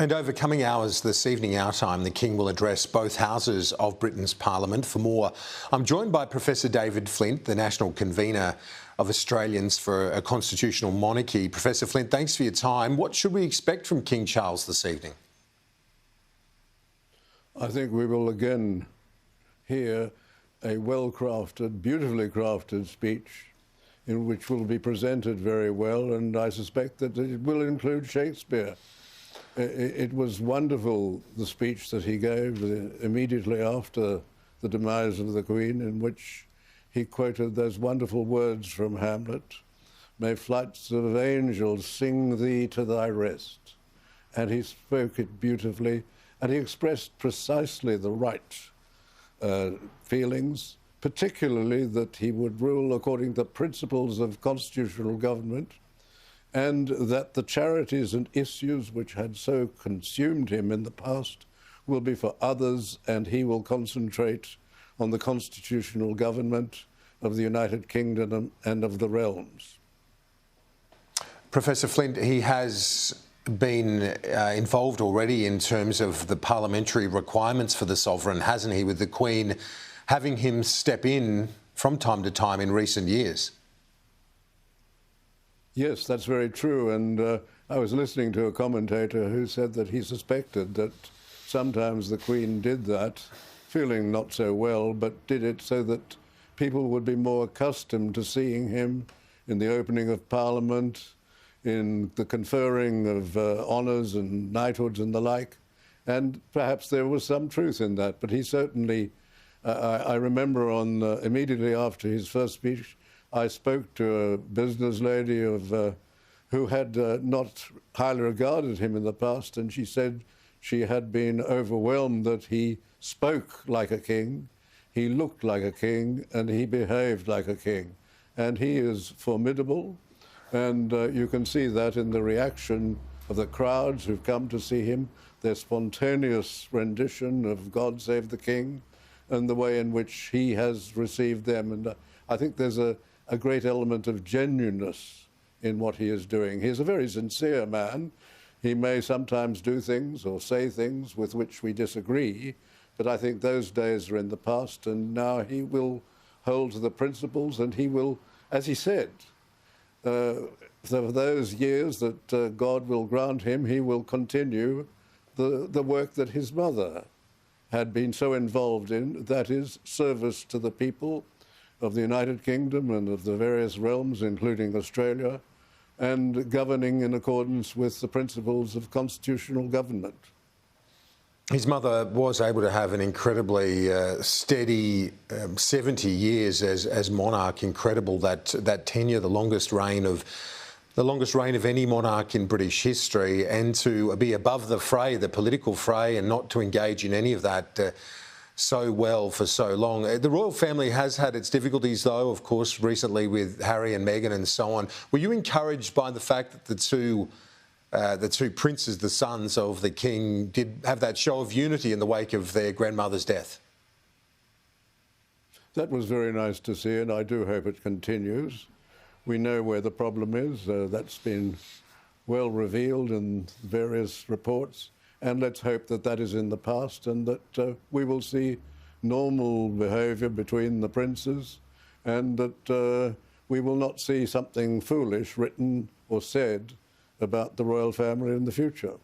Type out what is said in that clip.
And over coming hours this evening, our time, the King will address both houses of Britain's Parliament. For more, I'm joined by Professor David Flint, the National Convener of Australians for a Constitutional Monarchy. Professor Flint, thanks for your time. What should we expect from King Charles this evening? I think we will again hear a well-crafted, beautifully crafted speech in which will be presented very well, and I suspect that it will include Shakespeare. It was wonderful, the speech that he gave immediately after the demise of the Queen, in which he quoted those wonderful words from Hamlet, "May flights of angels sing thee to thy rest." And he spoke it beautifully, and he expressed precisely the right feelings, particularly that he would rule according to principles of constitutional government, and that the charities and issues which had so consumed him in the past will be for others, and he will concentrate on the constitutional government of the United Kingdom and of the realms. Professor Flint, he has been involved already in terms of the parliamentary requirements for the sovereign, hasn't he, with the Queen having him step in from time to time in recent years? Yes, that's very true. And I was listening to a commentator who said that he suspected that sometimes the Queen did that, feeling not so well, but did it so that people would be more accustomed to seeing him in the opening of Parliament, in the conferring of honours and knighthoods and the like. And perhaps there was some truth in that, but he certainly, I remember on immediately after his first speech, I spoke to a business lady who had not highly regarded him in the past, and she said she had been overwhelmed that he spoke like a king, he looked like a king, and he behaved like a king. And he is formidable, and you can see that in the reaction of the crowds who've come to see him, their spontaneous rendition of God Save the King, and the way in which he has received them. And I think there's a great element of genuineness in what he is doing. He's a very sincere man. He may sometimes do things or say things with which we disagree, but I think those days are in the past, and now he will hold to the principles, and he will, as he said, for those years that God will grant him, he will continue the work that his mother had been so involved in, that is, service to the people of the United Kingdom and of the various realms, including Australia, and governing in accordance with the principles of constitutional government. His mother was able to have an incredibly steady 70 years as monarch. Incredible, that tenure, the longest reign of any monarch in British history, and to be above the fray, the political fray, and not to engage in any of that so well for so long. The royal family has had its difficulties, though, of course, recently with Harry and Meghan and so on. Were you encouraged by the fact that the two princes, the sons of the king, did have that show of unity in the wake of their grandmother's death? That was very nice to see, and I do hope it continues. We know where the problem is. That's been well revealed in various reports. And let's hope that that is in the past, and that we will see normal behaviour between the princes, and that we will not see something foolish written or said about the royal family in the future.